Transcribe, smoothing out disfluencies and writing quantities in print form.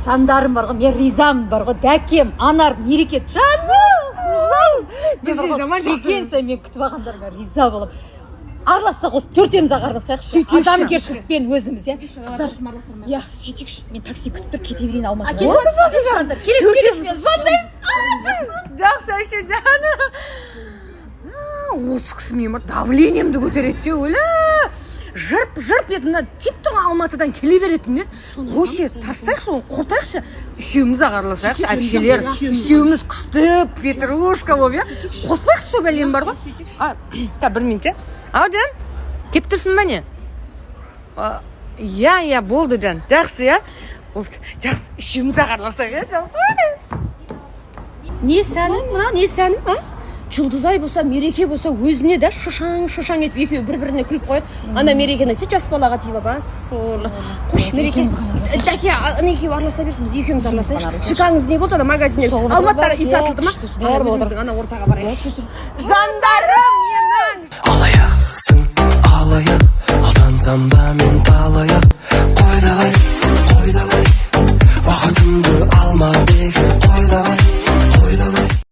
жандарым бар ғой, мен ризамын бар ғой, дәкем, анар, мереке, жаным. Бізде жаман жақсы. Мен күтіп алғандарыңа риза болып. Аралассақ осы төртеуміз-ақ араласайықшы. Адамгершілікпен өзіміз, иә. Қыздар, иә, сөйтейікші. Мен такси күтіп бір кете берейін Алматыға. Кетіп Келесі звондаймыз. Жақсы әше жаны. Осы кісі мен давлениемді көтереді ше, өлі. Жырп етімді типтің Алматыдан келе беретіндес. Қойшы, тастайықшы, оны құртайықшы. Үшеуміз-ақ араласайықшы, әпшелер. Үшеуміз күшті, петрушка болып, иә. Қоспайықшы сол бәлем бар ғой. Бір минут, иә. Ау, жан, кетіп тұрсың ба не? Иә, болды, жан. Жақсы, иә? Жақсы, үшеуміз-ақ араласайық, иә, жақсы. Не сәнім, мына, не сәнім, а? Жұлдызай болса, мереке болса, өзіне де шошаң етіп екеуі бір-біріне күліп қояды. Ана мерекені сен жас балаға тиіп бас, сол. Қош мереке. Дәке, екеуі араласа берсін, біз екеуміз араласайықшы. Шықаңыз не болды, ана магазиннен Алматыдағы үй сатылды ма? Бәрі отырды. Ана ортаға барайықшы. Жандарым менің! Алаяқсың